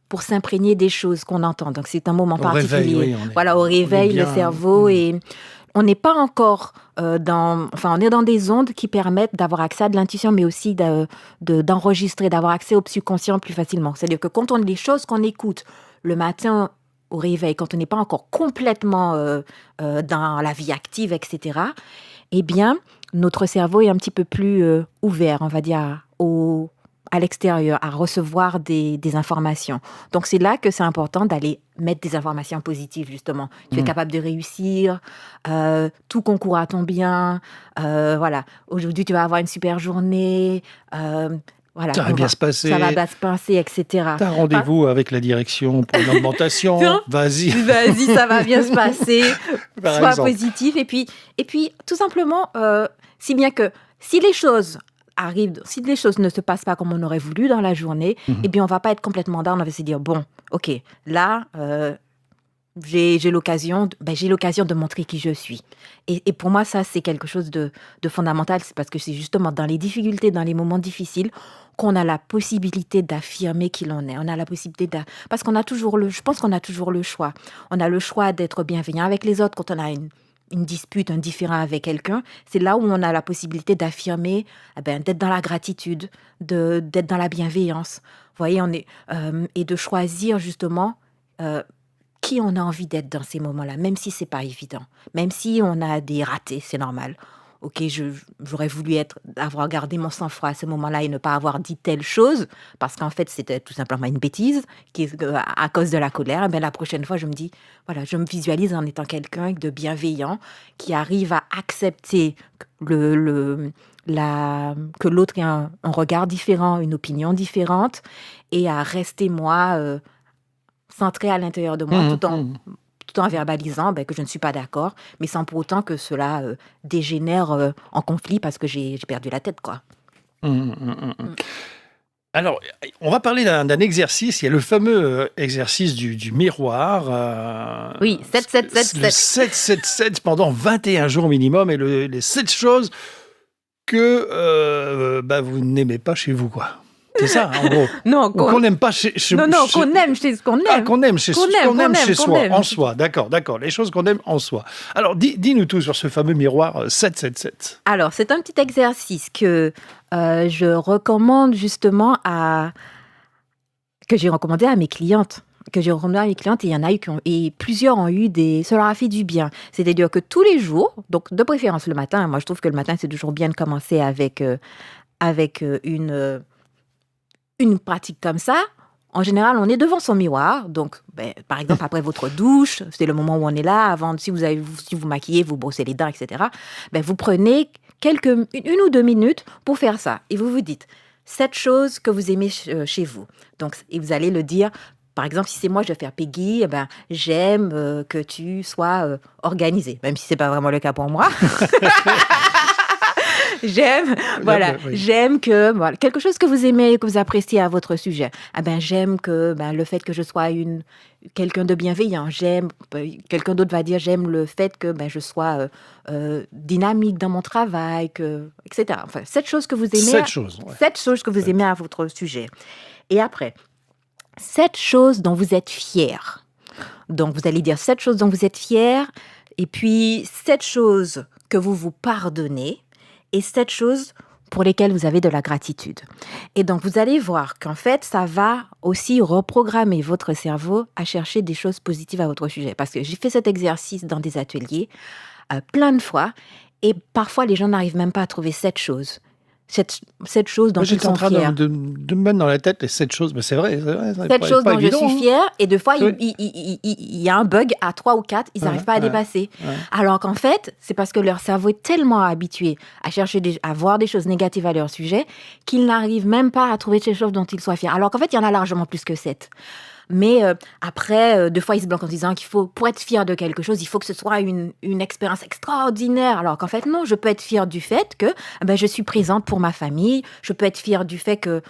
Speaker 2: pour s'imprégner des choses qu'on entend. Donc, c'est un moment particulier.
Speaker 1: Réveil,
Speaker 2: au réveil, le cerveau et... On n'est pas encore on est dans des ondes qui permettent d'avoir accès à de l'intuition, mais aussi d'enregistrer, d'avoir accès au subconscient plus facilement. C'est-à-dire que quand les choses qu'on écoute le matin au réveil, quand on n'est pas encore complètement dans la vie active, etc., eh bien, notre cerveau est un petit peu plus ouvert, on va dire, à l'extérieur, à recevoir des informations. Donc, c'est là que c'est important d'aller mettre des informations positives, justement. Tu es capable de réussir, tout concourt à ton bien, aujourd'hui, tu vas avoir une super journée,
Speaker 1: ça va bien se passer.
Speaker 2: Ça va bien se passer, etc.
Speaker 1: Tu as rendez-vous avec la direction pour une augmentation. Vas-y,
Speaker 2: ça va bien se passer. Sois positif. Et puis, tout simplement, si bien que si les choses ne se passent pas comme on aurait voulu dans la journée, eh bien, on va pas être complètement down. On va se dire, bon, ok, là, j'ai l'occasion de montrer qui je suis. Et pour moi, ça, c'est quelque chose de fondamental. C'est parce que c'est justement dans les difficultés, dans les moments difficiles, qu'on a la possibilité d'affirmer qui l'on est. On a la possibilité parce qu'on a je pense qu'on a toujours le choix. On a le choix d'être bienveillant avec les autres quand on a une dispute, un différend avec quelqu'un. C'est là où on a la possibilité d'affirmer, d'être dans la gratitude, d'être dans la bienveillance. Vous voyez, et de choisir justement qui on a envie d'être dans ces moments-là, même si c'est pas évident, même si on a des ratés, c'est normal. Ok, j'aurais voulu avoir gardé mon sang-froid à ce moment-là et ne pas avoir dit telle chose, parce qu'en fait, c'était tout simplement une bêtise à cause de la colère. Et bien, la prochaine fois, je me dis, voilà, je me visualise en étant quelqu'un de bienveillant, qui arrive à accepter que l'autre ait un regard différent, une opinion différente, et à rester, moi, centré à l'intérieur de moi, tout en verbalisant que je ne suis pas d'accord, mais sans pour autant que cela dégénère en conflit parce que j'ai perdu la tête, quoi.
Speaker 1: Alors, on va parler d'un exercice. Il y a le fameux exercice du miroir.
Speaker 2: Oui, 7-7-7-7.
Speaker 1: Le 7-7-7 pendant 21 jours minimum et les 7 choses que vous n'aimez pas chez vous, quoi. C'est ça, en gros.
Speaker 2: Non,
Speaker 1: qu'on n'aime pas chez
Speaker 2: qu'on aime chez ce qu'on aime.
Speaker 1: Ah, qu'on aime chez soi, en soi. D'accord. Les choses qu'on aime en soi. Alors, dis-nous tout sur ce fameux miroir 7-7-7.
Speaker 2: Alors, c'est un petit exercice que je recommande justement que j'ai recommandé à mes clientes. Et il y en a eu et plusieurs ont eu ça leur a fait du bien. C'est-à-dire que tous les jours, donc de préférence le matin, moi je trouve que le matin c'est toujours bien de commencer avec une pratique comme ça. En général, on est devant son miroir. Donc, par exemple, après votre douche, c'est le moment où on est là. Si vous maquillez, vous brossez les dents, etc. Vous prenez une ou 2 minutes pour faire ça. Et vous vous dites 7 choses que vous aimez chez vous. Donc, et vous allez le dire. Par exemple, si c'est moi, je vais faire Peggy, j'aime que tu sois organisée. Même si c'est pas vraiment le cas pour moi. J'aime que quelque chose que vous aimez, que vous appréciez à votre sujet. J'aime que le fait que je sois quelqu'un de bienveillant. Quelqu'un d'autre va dire j'aime le fait que je sois dynamique dans mon travail, etc. Enfin, 7 choses que vous aimez.
Speaker 1: 7 choses. Ouais.
Speaker 2: 7 choses que vous aimez à votre sujet. Et après, 7 choses dont vous êtes fiers. Donc vous allez dire 7 choses dont vous êtes fiers, et puis 7 choses que vous vous pardonnez. Et 7 choses pour lesquelles vous avez de la gratitude. Et donc, vous allez voir qu'en fait, ça va aussi reprogrammer votre cerveau à chercher des choses positives à votre sujet. Parce que j'ai fait cet exercice dans des ateliers plein de fois, et parfois, les gens n'arrivent même pas à trouver cette chose dont
Speaker 1: Moi,
Speaker 2: ils
Speaker 1: j'étais en
Speaker 2: sont
Speaker 1: train
Speaker 2: fiers.
Speaker 1: de me mettre dans la tête les 7 choses. Mais c'est vrai, ça
Speaker 2: Cette chose
Speaker 1: pas
Speaker 2: dont je
Speaker 1: évident,
Speaker 2: suis fière, et deux fois,
Speaker 1: Oui.
Speaker 2: il y a un bug à 3 ou 4, ils n'arrivent pas à dépasser.
Speaker 1: ouais.
Speaker 2: Alors qu'en fait, c'est parce que leur cerveau est tellement habitué à chercher à voir des choses négatives à leur sujet qu'ils n'arrivent même pas à trouver ces choses dont ils soient fiers. Alors qu'en fait, il y en a largement plus que 7. Mais après, deux fois, ils se bloquent en disant qu'il faut, pour être fier de quelque chose, il faut que ce soit une expérience extraordinaire. Alors qu'en fait, non, je peux être fière du fait que je suis présente pour ma famille. Je peux être fière du fait que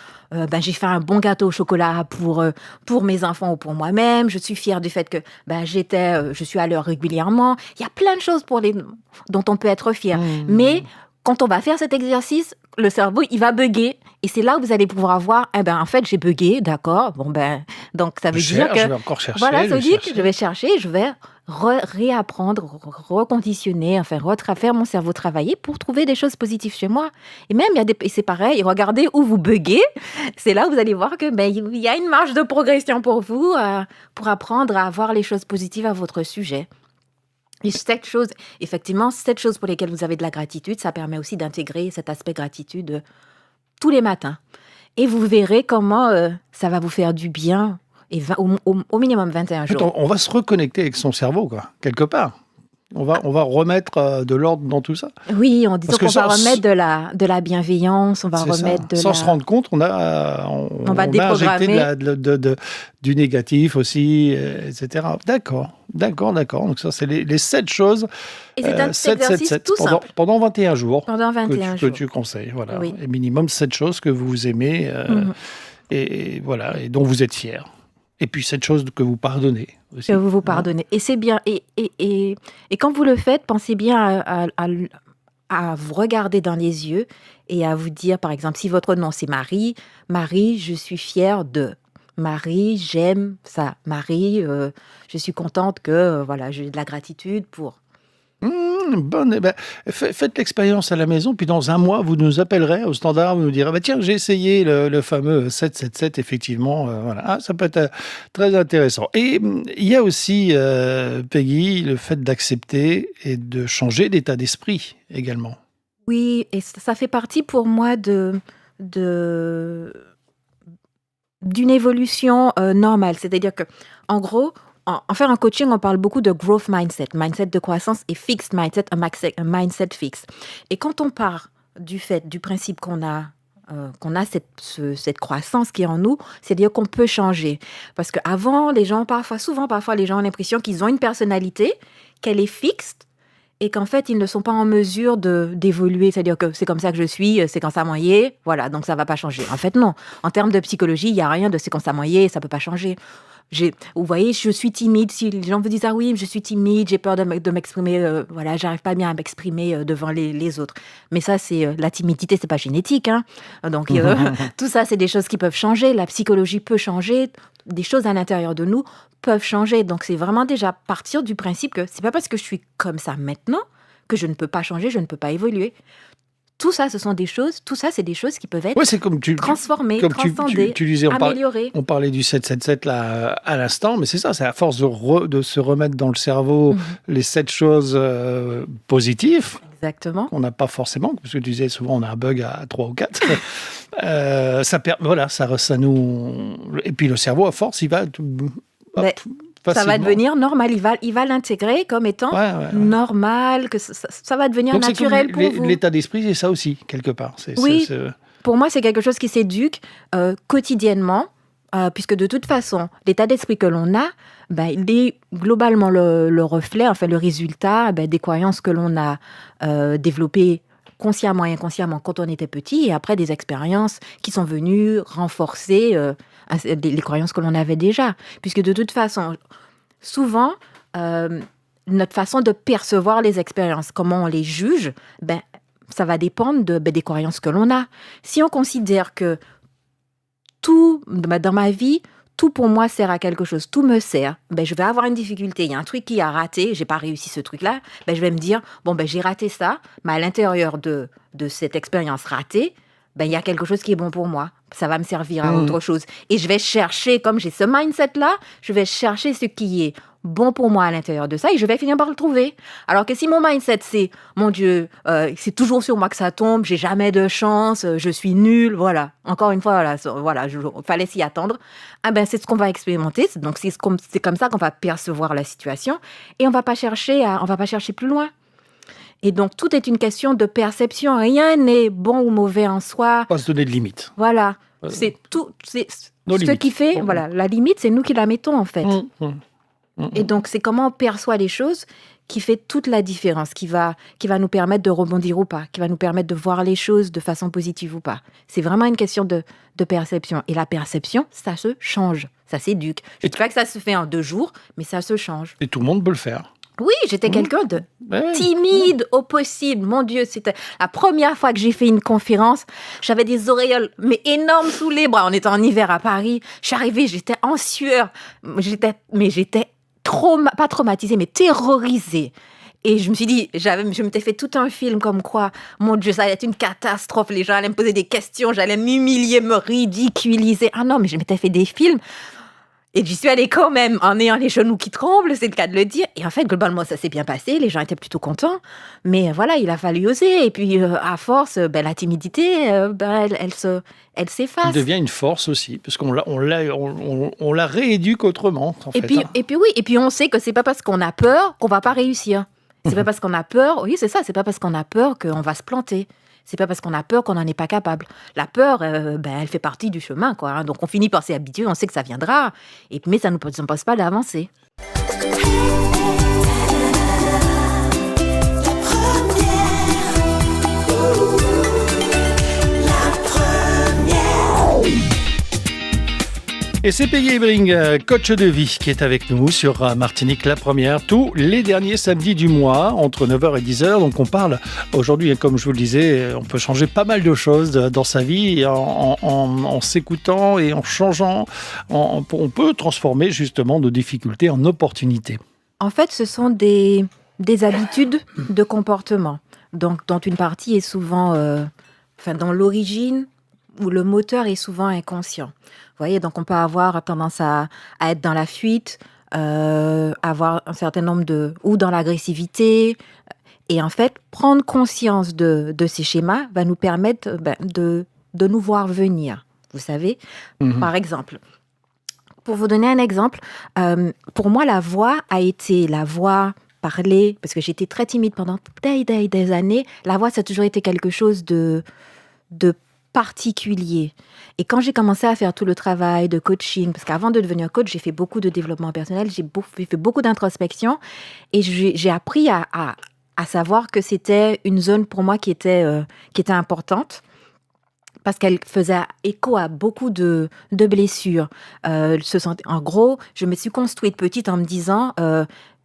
Speaker 2: j'ai fait un bon gâteau au chocolat pour mes enfants ou pour moi-même. Je suis fière du fait que je suis à l'heure régulièrement. Il y a plein de choses dont on peut être fier. Mais quand on va faire cet exercice, le cerveau, il va bugger. Et c'est là où vous allez pouvoir voir, en fait, j'ai bugué, d'accord. Donc ça veut dire que...
Speaker 1: Je vais encore chercher.
Speaker 2: Voilà, ça veut dire que
Speaker 1: chercher.
Speaker 2: je vais chercher, je vais réapprendre, reconditionner, faire mon cerveau travailler pour trouver des choses positives chez moi. Et même, et c'est pareil, regardez où vous buguez. C'est là où vous allez voir que il y a une marge de progression pour vous, pour apprendre à voir les choses positives à votre sujet. Et cette chose pour lesquelles vous avez de la gratitude, ça permet aussi d'intégrer cet aspect gratitude tous les matins. Et vous verrez comment ça va vous faire du bien, et au minimum 21
Speaker 1: En fait,
Speaker 2: jours.
Speaker 1: on va se reconnecter avec son cerveau, quoi, quelque part. On va remettre de l'ordre dans tout ça.
Speaker 2: Oui, en disant
Speaker 1: Parce que
Speaker 2: qu'on va remettre de la bienveillance, on va
Speaker 1: C'est
Speaker 2: remettre
Speaker 1: ça. Sans se rendre compte, on a
Speaker 2: va
Speaker 1: injecté du négatif aussi, etc. D'accord. Donc ça, c'est les 7 choses.
Speaker 2: Et c'est un petit exercice tout simple.
Speaker 1: Pendant 21 jours.
Speaker 2: Pendant 21
Speaker 1: que
Speaker 2: jours.
Speaker 1: tu conseilles. Voilà.
Speaker 2: Oui.
Speaker 1: Et minimum 7 choses que vous aimez et voilà, et dont vous êtes fiers. Et puis 7 choses que vous pardonnez aussi.
Speaker 2: Que vous pardonnez. Et c'est bien. Et quand vous le faites, pensez bien à vous regarder dans les yeux et à vous dire, par exemple, si votre nom c'est Marie, Marie, je suis fière de. Marie, j'aime ça. Marie, je suis contente que j'ai de la gratitude pour.
Speaker 1: Bonne. Faites l'expérience à la maison, puis dans un mois, vous nous appellerez au standard, vous nous direz tiens, j'ai essayé le fameux 777, effectivement. Voilà. Ah, ça peut être très intéressant. Et il y a aussi, Peggy, le fait d'accepter et de changer d'état d'esprit également.
Speaker 2: Oui, et ça fait partie pour moi d'une évolution normale. C'est-à-dire que, en gros, en coaching, on parle beaucoup de growth mindset de croissance, et fixed mindset, un mindset fixe. Et quand on part du principe qu'on a cette croissance qui est en nous, c'est-à-dire qu'on peut changer. Parce qu'avant, parfois, les gens ont l'impression qu'ils ont une personnalité, qu'elle est fixe, et qu'en fait, ils ne sont pas en mesure d'évoluer. C'est-à-dire que c'est comme ça que je suis, c'est quand ça moyen, voilà, donc ça ne va pas changer. En fait, non. En termes de psychologie, il n'y a rien de c'est quand ça moyen, ça ne peut pas changer. Vous voyez, je suis timide. Si les gens vous disent, ah oui, je suis timide, j'ai peur de m'exprimer, j'arrive pas bien à m'exprimer devant les autres. Mais ça, la timidité, c'est pas génétique, hein. Donc, tout ça, c'est des choses qui peuvent changer. La psychologie peut changer. Des choses à l'intérieur de nous peuvent changer. Donc, c'est vraiment déjà partir du principe que c'est pas parce que je suis comme ça maintenant que je ne peux pas changer, je ne peux pas évoluer. Tout ça, c'est des choses qui peuvent être
Speaker 1: c'est comme
Speaker 2: transformées,
Speaker 1: comme
Speaker 2: transcendées,
Speaker 1: tu disais,
Speaker 2: améliorées.
Speaker 1: on parlait du 777 là à l'instant, mais c'est ça, c'est à force de se remettre dans le cerveau les 7 choses positives.
Speaker 2: Exactement.
Speaker 1: Qu'on n'a pas forcément, parce que tu disais souvent on a un bug à 3 ou 4. Ça nous... Et puis le cerveau, à force, il va...
Speaker 2: ça va devenir normal, il va l'intégrer comme étant normal, que ça va devenir donc naturel pour vous.
Speaker 1: L'état d'esprit, c'est ça aussi, quelque part.
Speaker 2: Pour moi, c'est quelque chose qui s'éduque quotidiennement, puisque de toute façon, l'état d'esprit que l'on a, il est globalement le reflet, le résultat des croyances que l'on a développées consciemment et inconsciemment quand on était petit, et après des expériences qui sont venues renforcer les croyances que l'on avait déjà. Puisque de toute façon, souvent, notre façon de percevoir les expériences, comment on les juge, ça va dépendre des croyances que l'on a. Si on considère que dans ma vie, tout pour moi sert à quelque chose, tout me sert, ben, je vais avoir une difficulté. Il y a un truc qui a raté, j'ai pas réussi ce truc-là, ben, je vais me dire, bon, ben, j'ai raté ça, mais à l'intérieur de cette expérience ratée, ben, il y a quelque chose qui est bon pour moi. Ça va me servir à autre chose. Et je vais chercher, comme j'ai ce mindset-là, je vais chercher ce qui est bon pour moi à l'intérieur de ça et je vais finir par le trouver. Alors que si mon mindset, c'est, mon Dieu, c'est toujours sur moi que ça tombe, j'ai jamais de chance, je suis nulle, voilà. Encore une fois, voilà, fallait s'y attendre. Ah ben, c'est ce qu'on va expérimenter. Donc, c'est comme ça qu'on va percevoir la situation et on va pas chercher plus loin. Et donc, tout est une question de perception. Rien n'est bon ou mauvais en soi.
Speaker 1: Pas se donner de limites.
Speaker 2: Voilà. C'est tout. C'est
Speaker 1: Nos
Speaker 2: ce
Speaker 1: limites.
Speaker 2: qui fait. Voilà. La limite, c'est nous qui la mettons, en fait. Et donc, c'est comment on perçoit les choses qui fait toute la différence, qui va nous permettre de rebondir ou pas, qui va nous permettre de voir les choses de façon positive ou pas. C'est vraiment une question de perception. Et la perception, ça se change. Ça s'éduque. Je ne dis pas que ça se fait en 2 jours, mais ça se change.
Speaker 1: Et tout le monde peut le faire.
Speaker 2: Oui, j'étais quelqu'un de
Speaker 1: Ouais.
Speaker 2: timide au possible. Mon Dieu, c'était la première fois que j'ai fait une conférence. J'avais des auréoles mais énormes sous les bras. On était en hiver à Paris. Je suis arrivée, j'étais en sueur. J'étais pas traumatisée, mais terrorisée. Et je me suis dit, je m'étais fait tout un film comme quoi, mon Dieu, ça allait être une catastrophe. Les gens allaient me poser des questions, j'allais m'humilier, me ridiculiser. Ah non, mais je m'étais fait des films. Et j'y suis allée quand même en ayant les genoux qui tremblent, c'est le cas de le dire. Et en fait, globalement, ça s'est bien passé. Les gens étaient plutôt contents. Mais voilà, il a fallu oser. Et puis, à force, la timidité, elle s'efface.
Speaker 1: Il devient une force aussi, parce qu'on la rééduque autrement.
Speaker 2: Et puis on sait que c'est pas parce qu'on a peur qu'on va pas réussir. C'est pas parce qu'on a peur, oui, c'est ça, c'est pas parce qu'on a peur qu'on va se planter. C'est pas parce qu'on a peur qu'on n'en est pas capable. La peur, elle fait partie du chemin, quoi. Hein. Donc on finit par s'y habituer, on sait que ça viendra, mais ça ne nous empêche pas d'avancer.
Speaker 1: Et c'est Peggy Ebring, coach de vie, qui est avec nous sur Martinique La Première, tous les derniers samedis du mois, entre 9h et 10h. Donc on parle aujourd'hui, comme je vous le disais, on peut changer pas mal de choses dans sa vie en s'écoutant et en changeant. On peut transformer justement nos difficultés en opportunités.
Speaker 2: En fait, ce sont des habitudes de comportement, donc, dont une partie est souvent, dans l'origine, où le moteur est souvent inconscient. Vous voyez, donc on peut avoir tendance à être dans la fuite, avoir un certain nombre ou dans l'agressivité. Et en fait, prendre conscience de ces schémas va nous permettre de nous voir venir. Vous savez, Par exemple, pour vous donner un exemple, pour moi, la voix a été la voix parlée, parce que j'étais très timide pendant des années. La voix, ça a toujours été quelque chose de particulier. Et quand j'ai commencé à faire tout le travail de coaching, parce qu'avant de devenir coach, j'ai fait beaucoup de développement personnel, j'ai fait beaucoup d'introspection et j'ai appris à savoir que c'était une zone pour moi qui était importante parce qu'elle faisait écho à beaucoup de blessures. En gros, je me suis construite petite en me disant...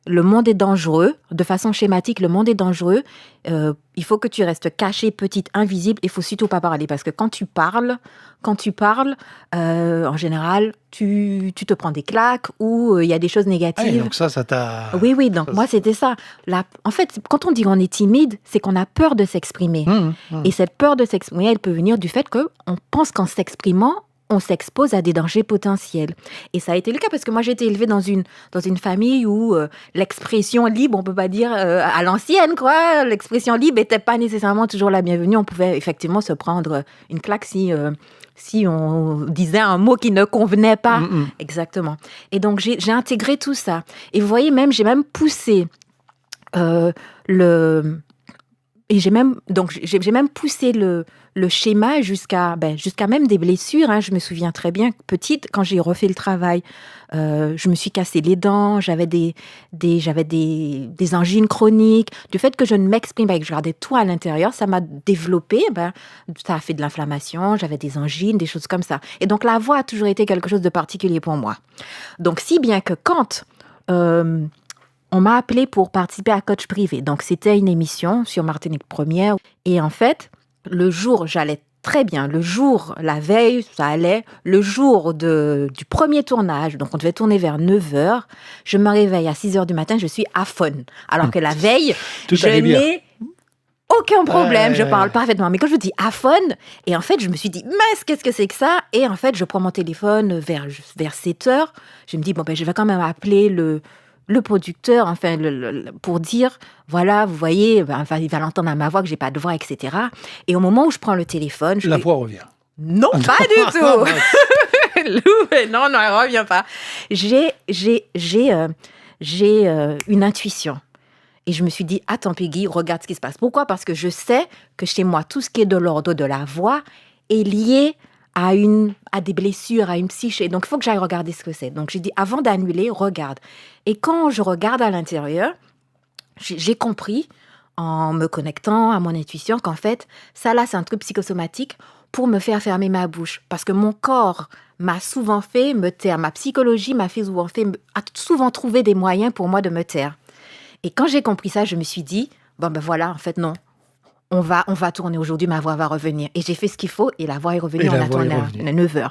Speaker 2: le monde est dangereux, de façon schématique, le monde est dangereux. Il faut que tu restes caché, petite, invisible. Il faut surtout pas parler parce que quand tu parles, en général, tu te prends des claques ou il y a des choses négatives.
Speaker 1: Donc ça t'a...
Speaker 2: Oui. Donc moi, c'était ça. En fait, quand on dit qu'on est timide, c'est qu'on a peur de s'exprimer. Et cette peur de s'exprimer, elle peut venir du fait qu'on pense qu'en s'exprimant, on s'expose à des dangers potentiels. Et ça a été le cas parce que moi, j'ai été élevée dans une famille où l'expression libre, on peut pas dire à l'ancienne, quoi. L'expression libre n'était pas nécessairement toujours la bienvenue. On pouvait effectivement se prendre une claque si on disait un mot qui ne convenait pas. Exactement. Et donc, j'ai intégré tout ça. Et vous voyez, j'ai même poussé Et j'ai même poussé le schéma jusqu'à même des blessures. Hein. Je me souviens très bien, petite, quand j'ai refait le travail, je me suis cassé les dents, j'avais des angines chroniques. Du fait que je ne m'exprime pas et que je gardais tout à l'intérieur, ça m'a développé. Ça a fait de l'inflammation, j'avais des angines, des choses comme ça. Et donc, la voix a toujours été quelque chose de particulier pour moi. Donc, si bien que quand... on m'a appelée pour participer à Coach Privé. Donc, c'était une émission sur Martinique Première. Et en fait, le jour, j'allais très bien. Le jour, la veille, ça allait. Le jour du premier tournage, donc on devait tourner vers 9h, je me réveille à 6h du matin, je suis aphone. Alors que la veille,
Speaker 1: Tout
Speaker 2: je
Speaker 1: allait bien.
Speaker 2: n'ai aucun problème, je
Speaker 1: Ouais.
Speaker 2: parle parfaitement. Mais quand je dis aphone, et en fait, je me suis dit, mince, qu'est-ce que c'est que ça? Et en fait, je prends mon téléphone vers 7h. Je me dis, bon, ben, je vais quand même appeler le producteur, enfin, pour dire, voilà, vous voyez, ben, enfin, il va l'entendre à ma voix que j'ai pas de voix, etc. Et au moment où je prends le téléphone, je
Speaker 1: La
Speaker 2: fais,
Speaker 1: voix revient.
Speaker 2: non, pas du tout. Lou, non, elle revient pas. J'ai une intuition. Et je me suis dit, attends Peggy, regarde ce qui se passe. Pourquoi? Parce que je sais que chez moi, tout ce qui est de l'ordre de la voix est lié à des blessures, à une psyché. Donc, il faut que j'aille regarder ce que c'est. Donc, j'ai dit, avant d'annuler, regarde. Et quand je regarde à l'intérieur, j'ai compris, en me connectant à mon intuition, qu'en fait, ça là, c'est un truc psychosomatique pour me faire fermer ma bouche. Parce que mon corps m'a souvent fait me taire. Ma psychologie a souvent trouvé des moyens pour moi de me taire. Et quand j'ai compris ça, je me suis dit, bon ben voilà, en fait non, on va tourner aujourd'hui, ma voix va revenir. Et j'ai fait ce qu'il faut et la voix est revenue, on a tourné à 9h.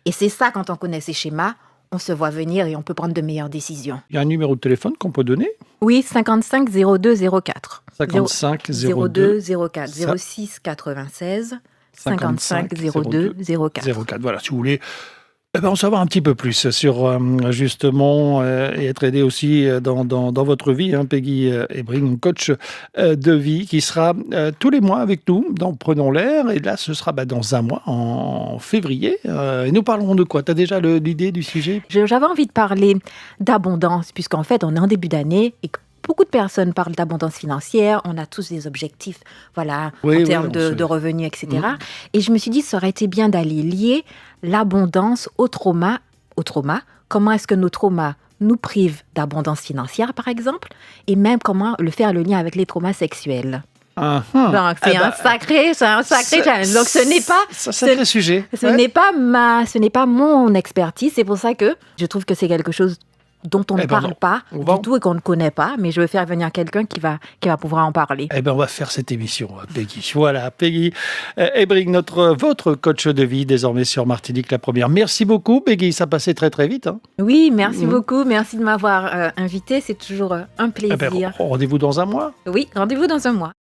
Speaker 2: Et c'est ça, quand on connaît ces schémas, on se voit venir et on peut prendre de meilleures décisions.
Speaker 1: Il y a un numéro de téléphone qu'on peut donner?
Speaker 2: Oui, 55 02 04.
Speaker 1: 55
Speaker 2: 02 04
Speaker 1: Ça-
Speaker 2: 06 96 55 02 04.
Speaker 1: 04. Voilà, si vous voulez en savoir un petit peu plus sur justement et être aidé aussi dans votre vie, hein, Peggy Ebring, coach de vie, qui sera tous les mois avec nous dans Prenons l'air. Et là, ce sera dans un mois, en février. Et nous parlerons de quoi? Tu as déjà l'idée du sujet?
Speaker 2: J'avais envie de parler d'abondance, puisqu'en fait, on est en début d'année et que beaucoup de personnes parlent d'abondance financière. On a tous des objectifs, voilà,
Speaker 1: Oui,
Speaker 2: en termes
Speaker 1: on se-
Speaker 2: de revenus, etc. Et je me suis dit, ça aurait été bien d'aller lier l'abondance au trauma. Comment est-ce que nos traumas nous privent d'abondance financière, par exemple, et même comment faire le lien avec les traumas sexuels.
Speaker 1: Ah,
Speaker 2: Donc, c'est un sacré challenge. Donc, ce n'est pas...
Speaker 1: C'est un sacré sujet.
Speaker 2: Ce n'est pas mon expertise. C'est pour ça que je trouve que c'est quelque chose dont on ne parle pas
Speaker 1: on va-
Speaker 2: du tout et qu'on ne connaît pas. Mais je veux faire venir quelqu'un qui va pouvoir en parler.
Speaker 1: Eh bien, on va faire cette émission, Peggy. Voilà, Peggy Ebring, votre coach de vie, désormais sur Martinique la Première. Merci beaucoup, Peggy. Ça passait très, très vite. Hein.
Speaker 2: Oui, merci beaucoup. Merci de m'avoir invité. C'est toujours un
Speaker 1: Eh ben,
Speaker 2: plaisir.
Speaker 1: rendez-vous dans un mois.
Speaker 2: Oui, rendez-vous dans un mois.